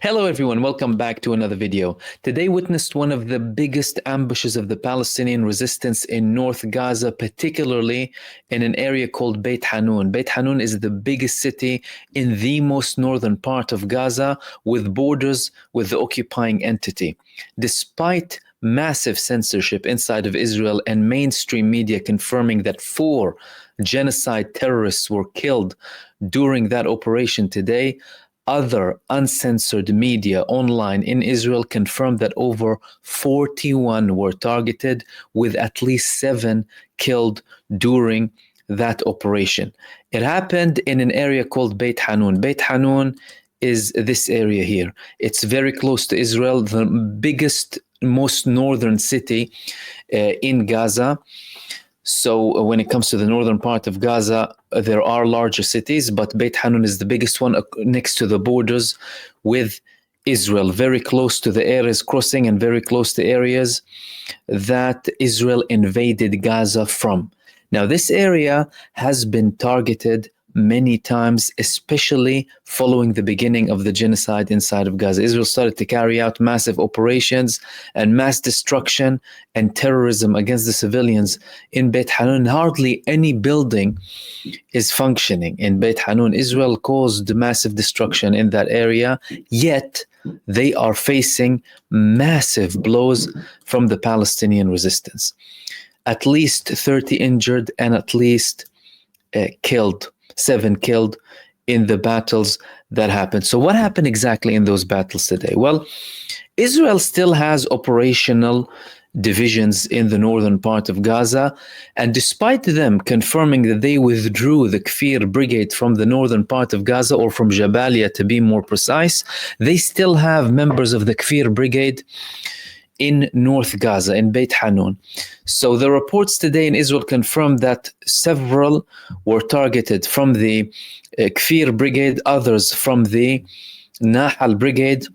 Hello everyone, welcome back to another video. Today witnessed one of the biggest ambushes of the Palestinian resistance in North Gaza, particularly in an area called Beit Hanoun. Beit Hanoun is the biggest city in the most northern part of Gaza with borders with the occupying entity. Despite massive censorship inside of Israel and mainstream media confirming that 4 genocide terrorists were killed during that operation today, other uncensored media online in Israel confirmed that over 41 were targeted, with at least 7 killed during that operation. It happened in an area called Beit Hanoun. Beit Hanoun is this area here. It's very close to Israel, the biggest, most northern city in Gaza. So when it comes to the northern part of Gaza, there are larger cities, but Beit Hanoun is the biggest one next to the borders with Israel, very close to the Erez crossing and very close to areas that Israel invaded Gaza from. Now, this area has been targeted many times, especially following the beginning of the genocide inside of Gaza. Israel started to carry out massive operations and mass destruction and terrorism against the civilians in Beit Hanoun. Hardly any building is functioning in Beit Hanoun. Israel caused massive destruction in that area, yet they are facing massive blows from the Palestinian resistance. At least 30 injured and at least killed. 7 killed in the battles that happened. So what happened exactly in those battles today? Well, Israel still has operational divisions in the northern part of Gaza, and despite them confirming that they withdrew the Kfir brigade from the northern part of Gaza, or from Jabalia to be more precise, they still have members of the Kfir brigade in North Gaza, in Beit Hanoun. So the reports today in Israel confirmed that several were targeted from the Kfir brigade, others from the Nahal brigade,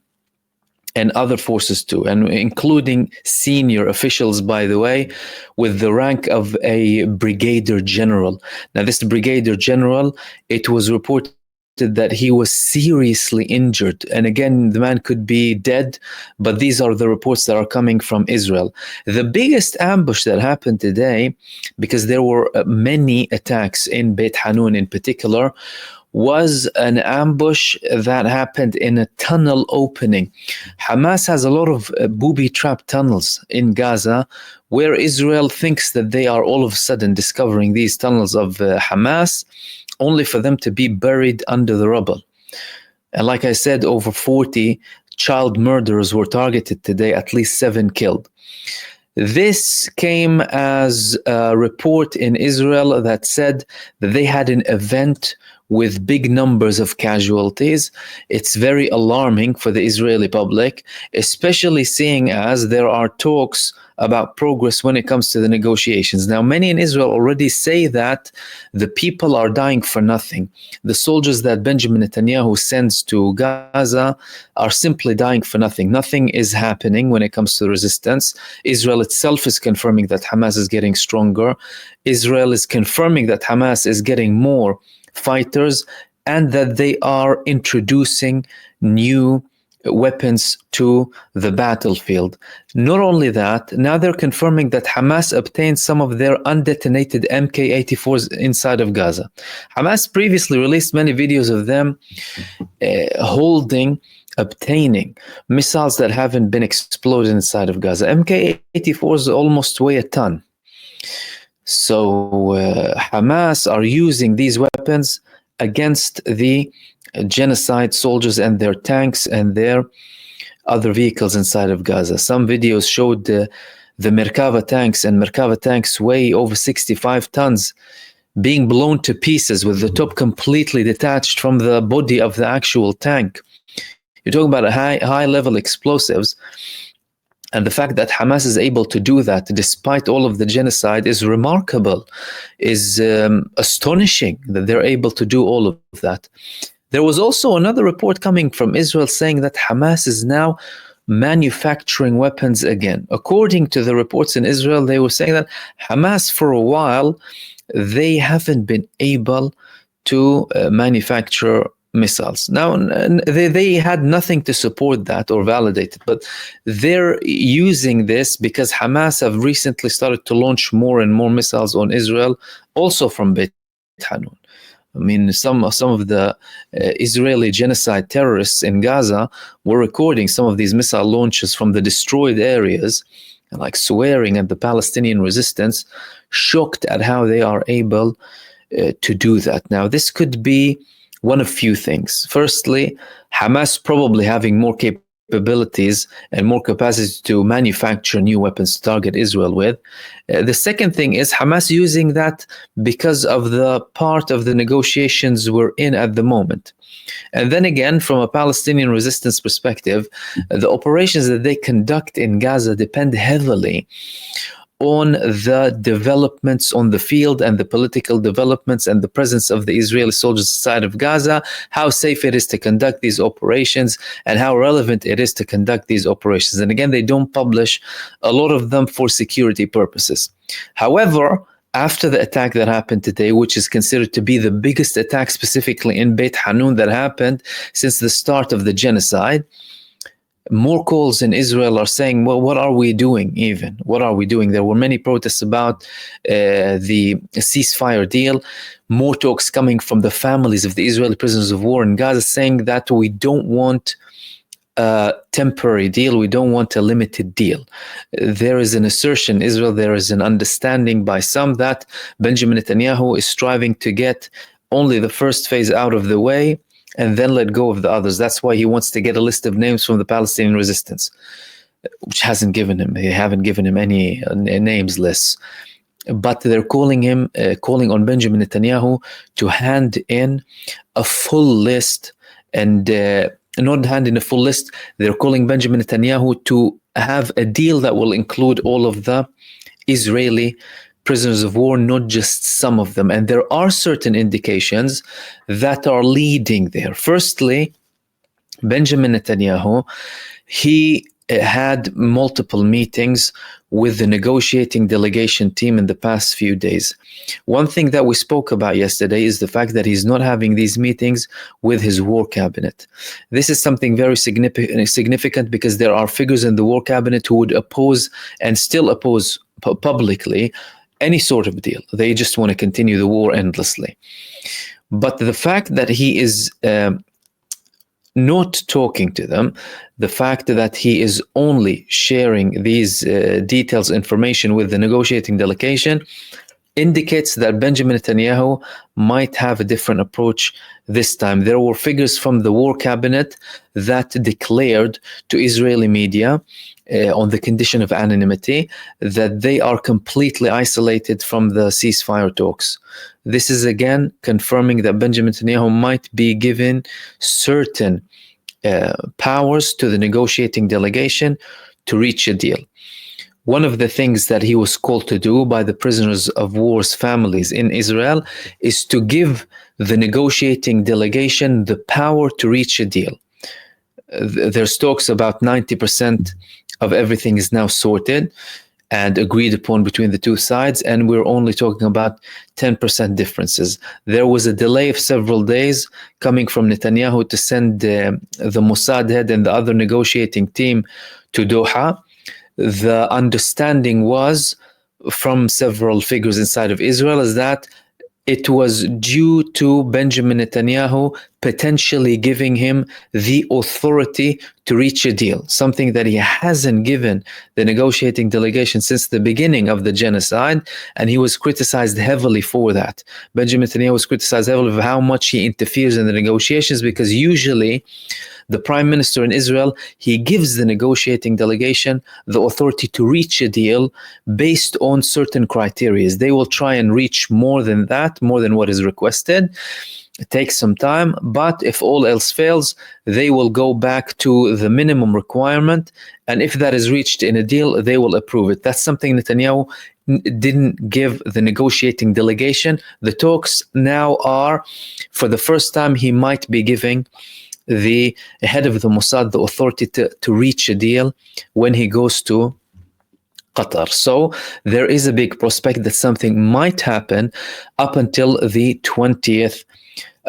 and other forces too, and including senior officials, by the way, with the rank of a brigadier general. Now, this brigadier general, it was reported that he was seriously injured, and again, the man could be dead, but these are the reports that are coming from Israel. The biggest ambush that happened today, because there were many attacks in Beit Hanoun in particular, was an ambush that happened in a tunnel opening. Hamas has a lot of booby-trap tunnels in Gaza, where Israel thinks that they are all of a sudden discovering these tunnels of Hamas, only for them to be buried under the rubble. And like I said, over 40 child murderers were targeted today, at least 7 killed. This came as a report in Israel that said that they had an event with big numbers of casualties. It's very alarming for the Israeli public, especially seeing as there are talks about progress when it comes to the negotiations. Now, many in Israel already say that the people are dying for nothing. The soldiers that Benjamin Netanyahu sends to Gaza are simply dying for nothing. Nothing is happening when it comes to resistance. Israel itself is confirming that Hamas is getting stronger. Israel is confirming that Hamas is getting more fighters and that they are introducing new weapons to the battlefield. Not only that, now they're confirming that Hamas obtained some of their undetonated Mk-84s inside of Gaza. Hamas previously released many videos of them obtaining missiles that haven't been exploded inside of Gaza. Mk-84s almost weigh a ton. So Hamas are using these weapons against the genocide soldiers and their tanks and their other vehicles inside of Gaza. Some videos showed the Merkava tanks, and Merkava tanks weigh over 65 tons, being blown to pieces with the top completely detached from the body of the actual tank. You're talking about high level explosives. And the fact that Hamas is able to do that despite all of the genocide is remarkable, is astonishing that they're able to do all of that. There was also another report coming from Israel saying that Hamas is now manufacturing weapons again. According to the reports in Israel, they were saying that Hamas, for a while, they haven't been able to manufacture missiles. Now, they had nothing to support that or validate it, but they're using this because Hamas have recently started to launch more and more missiles on Israel, also from Beit Hanoun. I mean, some of the Israeli genocide terrorists in Gaza were recording some of these missile launches from the destroyed areas, and like swearing at the Palestinian resistance, shocked at how they are able to do that. Now, this could be one of few things. Firstly, Hamas probably having more capabilities and more capacity to manufacture new weapons to target Israel with. The second thing is Hamas using that because of the part of the negotiations we're in at the moment. And then again, from a Palestinian resistance perspective, the operations that they conduct in Gaza depend heavily on the developments on the field and the political developments and the presence of the Israeli soldiers inside of Gaza, how safe it is to conduct these operations and how relevant it is to conduct these operations. And again, they don't publish a lot of them for security purposes. However, after the attack that happened today, which is considered to be the biggest attack specifically in Beit Hanoun that happened since the start of the genocide, more calls in Israel are saying, well, what are we doing even? What are we doing? There were many protests about the ceasefire deal, more talks coming from the families of the Israeli prisoners of war in Gaza saying that we don't want a temporary deal, we don't want a limited deal. There is an assertion in Israel, there is an understanding by some that Benjamin Netanyahu is striving to get only the first phase out of the way and then let go of the others. That's why he wants to get a list of names from the Palestinian resistance, which they haven't given him any names lists. But they're calling on Benjamin Netanyahu to hand in a full list, and not hand in a full list, they're calling Benjamin Netanyahu to have a deal that will include all of the Israeli prisoners of war, not just some of them. And there are certain indications that are leading there. Firstly, Benjamin Netanyahu, he had multiple meetings with the negotiating delegation team in the past few days. One thing that we spoke about yesterday is the fact that he's not having these meetings with his war cabinet. This is something very significant because there are figures in the war cabinet who would oppose and still oppose publicly any sort of deal. They just want to continue the war endlessly. But the fact that he is not talking to them, the fact that he is only sharing these details, information with the negotiating delegation, indicates that Benjamin Netanyahu might have a different approach this time. There were figures from the war cabinet that declared to Israeli media on the condition of anonymity that they are completely isolated from the ceasefire talks. This is again confirming that Benjamin Netanyahu might be given certain powers to the negotiating delegation to reach a deal. One of the things that he was called to do by the prisoners of war's families in Israel is to give the negotiating delegation the power to reach a deal. There's talks about 90% of everything is now sorted and agreed upon between the two sides, and we're only talking about 10% differences. There was a delay of several days coming from Netanyahu to send the Mossad head and the other negotiating team to Doha. The understanding was from several figures inside of Israel is that it was due to Benjamin Netanyahu potentially giving him the authority to reach a deal, something that he hasn't given the negotiating delegation since the beginning of the genocide, and he was criticized heavily for that. Benjamin Netanyahu was criticized heavily for how much he interferes in the negotiations, because usually the prime minister in Israel, he gives the negotiating delegation the authority to reach a deal based on certain criteria. They will try and reach more than that, more than what is requested. It takes some time, but if all else fails, they will go back to the minimum requirement, and if that is reached in a deal, they will approve it. That's something Netanyahu didn't give the negotiating delegation. The talks now are, for the first time, he might be giving the head of the Mossad the authority to reach a deal when he goes to Qatar. So there is a big prospect that something might happen up until the 20th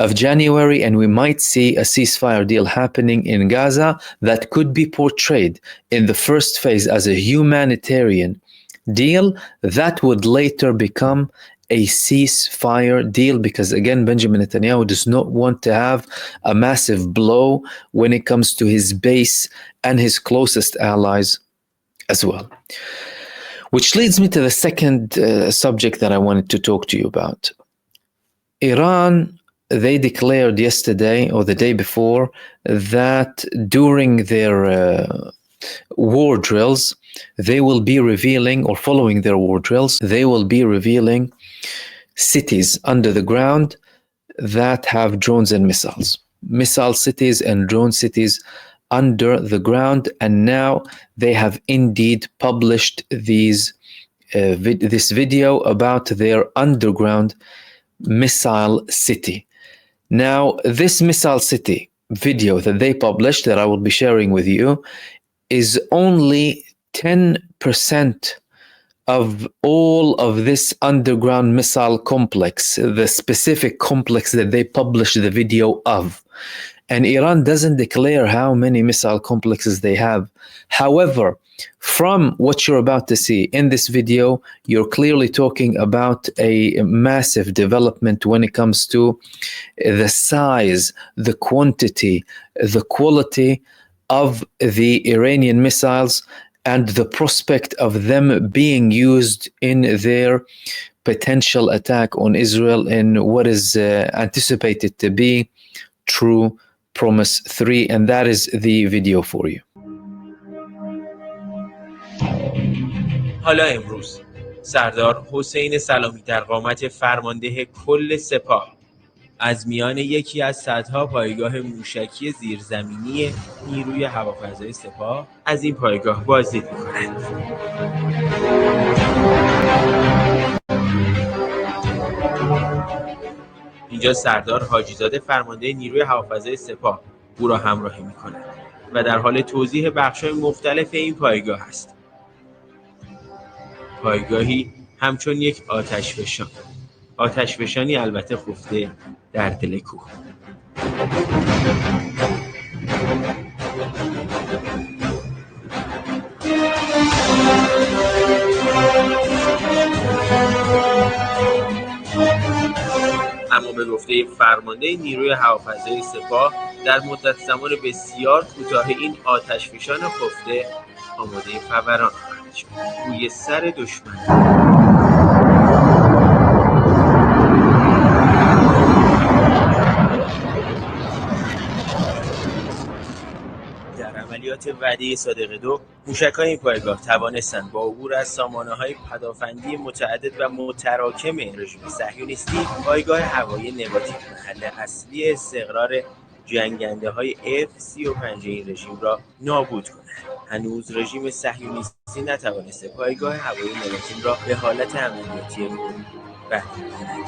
of January, and we might see a ceasefire deal happening in Gaza that could be portrayed in the first phase as a humanitarian deal that would later become a ceasefire deal, because again, Benjamin Netanyahu does not want to have a massive blow when it comes to his base and his closest allies as well. Which leads me to the second subject that I wanted to talk to you about. Iran, they declared yesterday or the day before that during their war drills, they will be revealing, or following their war drills, they will be revealing cities under the ground that have drones and missiles. Missile cities and drone cities under the ground, and now they have indeed published this video about their underground missile city. Now, this missile city video that they published, that I will be sharing with you, is only 10% of all of this underground missile complex, the specific complex that they published the video of. And Iran doesn't declare how many missile complexes they have. However, from what you're about to see in this video, you're clearly talking about a massive development when it comes to the size, the quantity, the quality of the Iranian missiles, and the prospect of them being used in their potential attack on Israel in what is anticipated to be True Promise 3. And that is the video for you. حالا امروز سردار حسین سلامی در قامت فرمانده کل سپاه از میان یکی از صدها پایگاه موشکی زیرزمینی نیروی هوافضای سپاه از این پایگاه بازدید می‌کند. اینجا سردار حاجیزاده فرمانده نیروی هوافضای سپاه او را همراهی می‌کند و در حال توضیح بخش‌های مختلف این پایگاه است. پایگاهی همچون یک آتشفشان، آتشفشانی البته خفته در دل کوه. اما به گفته فرمانده نیروی هوافضای سپاه در مدت زمان بسیار کوتاه این آتشفشان خفته آماده فوران خواهد شد روی سر دشمن. در عملیات وعده صادق 2 موشک‌های این پایگاه توانستند با عبور از سامانه‌های پدافندی متعدد و متراکم رژیم صهیونیستی پایگاه هوایی نباتیک محل اصلی استقرار جنگنده‌های F-35 این رژیم را نابود کنند. هنوز رژیم صهیونیستی نتوانسته پایگاه هوایی نباتیک را به حالت عملیاتی برگرداند.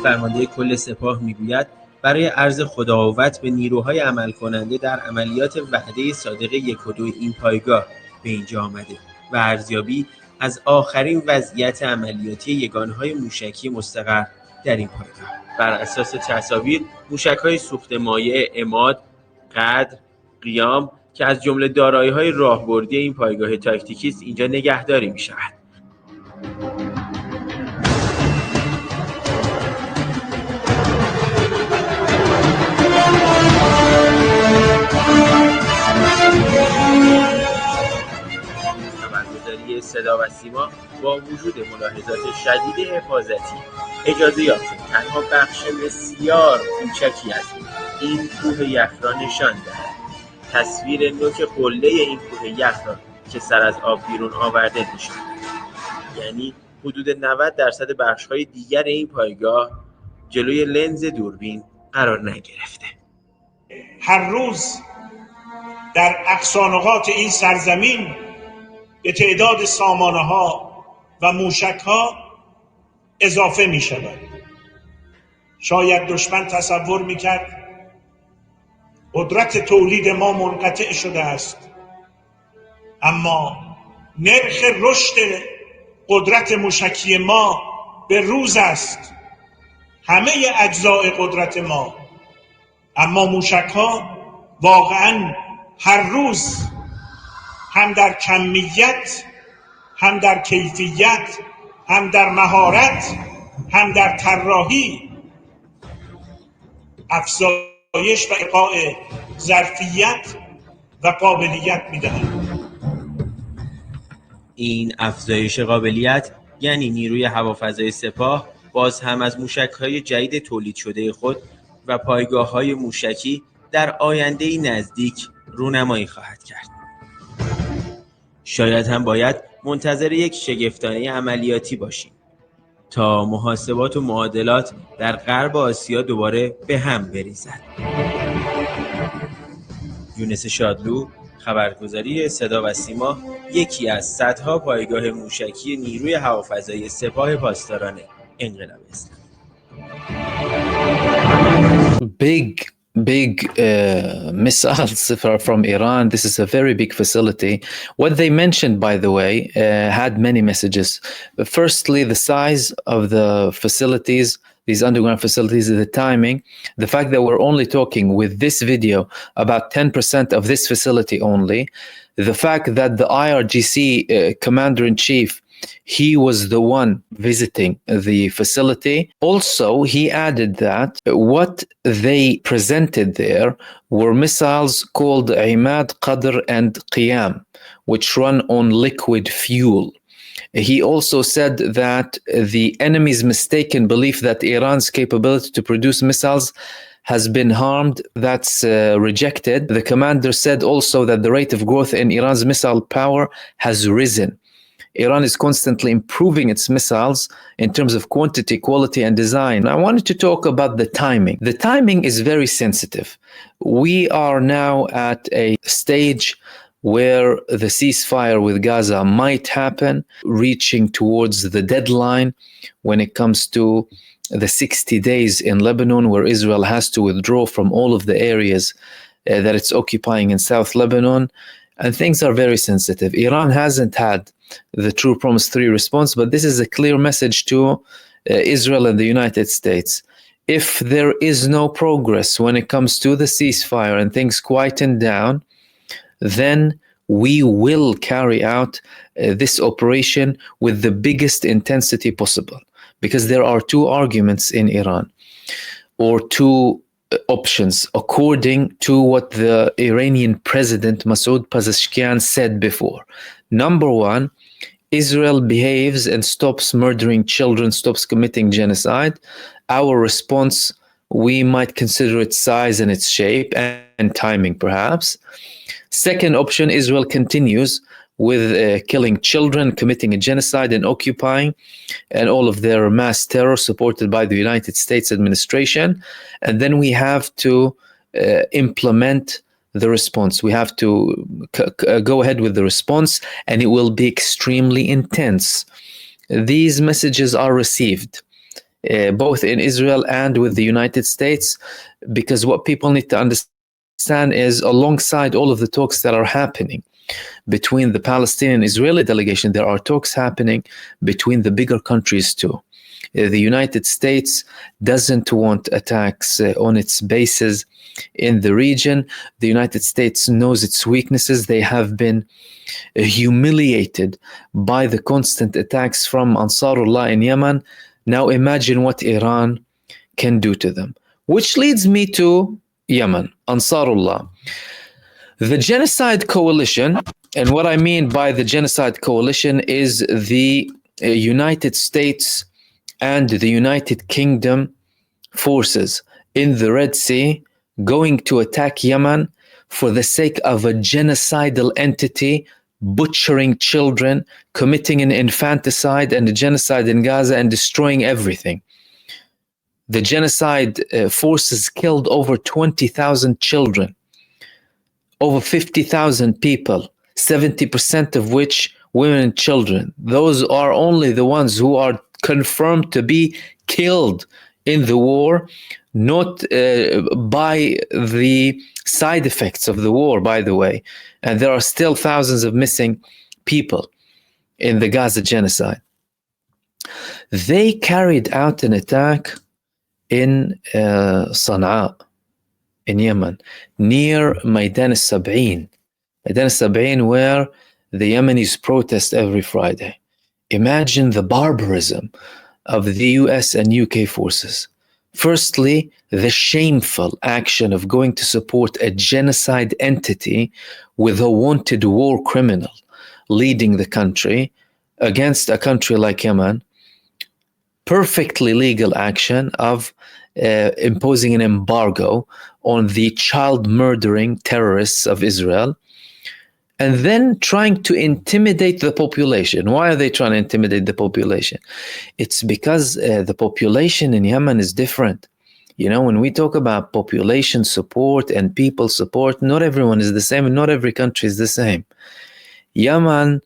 فرمانده کل سپاه میگوید برای عرض خداوت به نیروهای عمل کننده در عملیات وعده صادق 1 و 2 این پایگاه به اینجا آمده و ارزیابی از آخرین وضعیت عملیاتی یگانه‌های موشکی مستقر در این پایگاه. بر اساس تصاویر موشک‌های سوخت مایع عماد، قدر، قیام که از جمله دارایی‌های راهبردی این پایگاه تاکتیکی است اینجا نگهداری می‌شود. خبرگزاری صدا و سیما با وجود ملاحظات شدید حفاظتی اجازه یافت تنها بخش بسیار کوچکی از این کوه یخ را نشان دهد. تصویر نوک قله این کوه یخ را که سر از آب بیرون آورده نشان دهد. یعنی حدود 90% بخش‌های دیگر این پایگاه جلوی لنز دوربین قرار نگرفته. هر روز در اقصا نقاط این سرزمین به تعداد سامانه‌ها و موشک‌ها اضافه می‌شود. شاید دشمن تصور می‌کرد قدرت تولید ما منقطع شده است، اما نرخ رشد قدرت موشکی ما به روز است. همه اجزای قدرت ما. اما موشک‌ها واقعاً هر روز هم در کمیت، هم در کیفیت، هم در مهارت، هم در طراحی افزایش و ارتقاء ظرفیت و قابلیت می‌دهند. این افزایش قابلیت یعنی نیروی هوافضای سپاه باز هم از موشک‌های جدید تولید شده خود و پایگاه‌های موشکی در آینده نزدیک رونمایی خواهد کرد. شاید هم باید منتظر یک شگفتانه عملیاتی باشیم تا محاسبات و معادلات در غرب آسیا دوباره به هم بریزد. یونس شادلو، خبرگزاری صدا و سیما، یکی از صدها پایگاه موشکی نیروی هوافضای سپاه پاسداران انقلاب اسلامی. Big missiles from Iran. This is a very big facility. What they mentioned, by the way, had many messages. Firstly, the size of the facilities, these underground facilities, the timing, the fact that we're only talking with this video about 10% of this facility only, the fact that the IRGC commander-in-chief, he was the one visiting the facility. Also, he added that what they presented there were missiles called Imad, Qadr, and Qiyam, which run on liquid fuel. He also said that the enemy's mistaken belief that Iran's capability to produce missiles has been harmed. That's rejected. The commander said also that the rate of growth in Iran's missile power has risen. Iran is constantly improving its missiles in terms of quantity, quality, and design. I wanted to talk about the timing. The timing is very sensitive. We are now at a stage where the ceasefire with Gaza might happen, reaching towards the deadline when it comes to the 60 days in Lebanon, where Israel has to withdraw from all of the areas that it's occupying in South Lebanon. And things are very sensitive. Iran hasn't had the True Promise 3 response, but this is a clear message to Israel and the United States. If there is no progress when it comes to the ceasefire and things quieten down, then we will carry out this operation with the biggest intensity possible. Because there are two arguments in Iran, or two options, according to what the Iranian president Masoud Pezeshkian said before. Number one, Israel behaves and stops murdering children, stops committing genocide. Our response, we might consider its size and its shape and timing, perhaps. Second option, Israel continues with killing children, committing a genocide, and occupying, and all of their mass terror supported by the United States administration. And then we have to implement the response. We have to go ahead with the response, and it will be extremely intense. These messages are received both in Israel and with the United States, because what people need to understand is, alongside all of the talks that are happening between the Palestinian and Israeli delegation, there are talks happening between the bigger countries too. The United States doesn't want attacks on its bases in the region. The United States knows its weaknesses. They have been humiliated by the constant attacks from Ansarullah in Yemen. Now imagine what Iran can do to them. Which leads me to Yemen, Ansarullah. The genocide coalition, and what I mean by the genocide coalition is the United States and the United Kingdom forces in the Red Sea going to attack Yemen for the sake of a genocidal entity, butchering children, committing an infanticide and a genocide in Gaza, and destroying everything. The genocide forces killed over 20,000 children, over 50,000 people, 70% of which women and children. Those are only the ones who are confirmed to be killed in the war, not by the side effects of the war, by the way. And there are still thousands of missing people in the Gaza genocide. They carried out an attack in Sana'a, in Yemen, near Maidan al-Sab'in. Maidan al-Sab'in, where the Yemenis protest every Friday. Imagine the barbarism of the US and UK forces. Firstly, the shameful action of going to support a genocide entity with a wanted war criminal leading the country against a country like Yemen. Perfectly legal action of imposing an embargo on the child-murdering terrorists of Israel, and then trying to intimidate the population. Why are they trying to intimidate the population? It's because the population in Yemen is different. You know, when we talk about population support and people support, not everyone is the same, and not every country is the same. Yemen,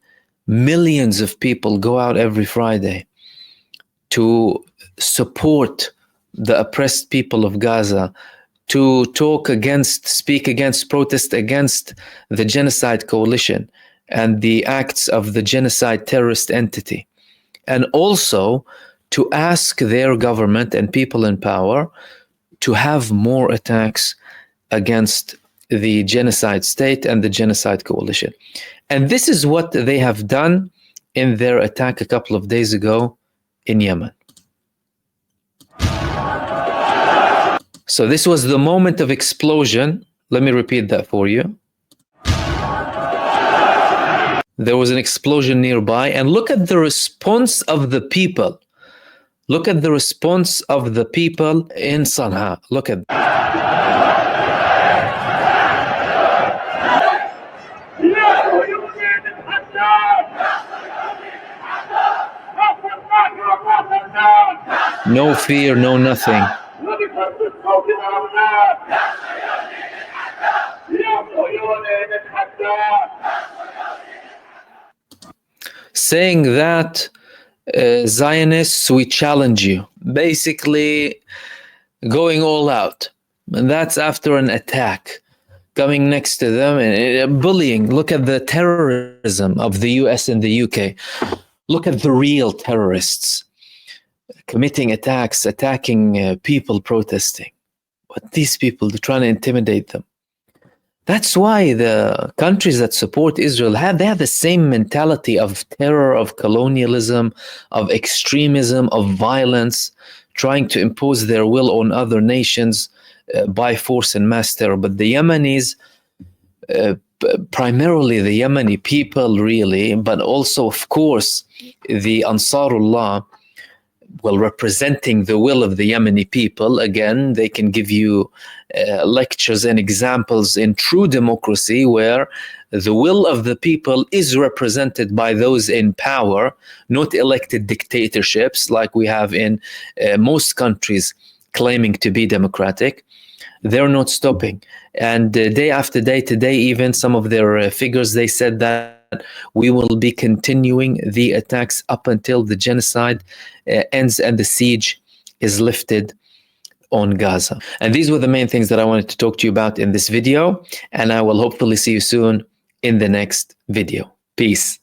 millions of people go out every Friday to support the oppressed people of Gaza, to speak against, protest against the genocide coalition and the acts of the genocide terrorist entity, and also to ask their government and people in power to have more attacks against the genocide state and the genocide coalition. And this is what they have done in their attack a couple of days ago in Yemen. So this was the moment of explosion. Let me repeat that for you. There was an explosion nearby, and look at the response of the people. Look at the response of the people in Sana'a. Look at no fear, no nothing. Saying that Zionists, we challenge you. Basically going all out. And that's after an attack, coming next to them and bullying. Look at the terrorism of the US and the UK. Look at the real terrorists committing attacks, attacking people protesting. But these people, they're trying to intimidate them. That's why the countries that support Israel have the same mentality of terror, of colonialism, of extremism, of violence, trying to impose their will on other nations by force and mass terror. But the Yemenis, primarily the Yemeni people really, but also of course the Ansarullah, well, representing the will of the Yemeni people. Again, they can give you lectures and examples in true democracy where the will of the people is represented by those in power, not elected dictatorships like we have in most countries claiming to be democratic. They're not stopping. And day after day, today even, some of their figures, they said that we will be continuing the attacks up until the genocide ends and the siege is lifted on Gaza. And these were the main things that I wanted to talk to you about in this video, and I will hopefully see you soon in the next video. Peace.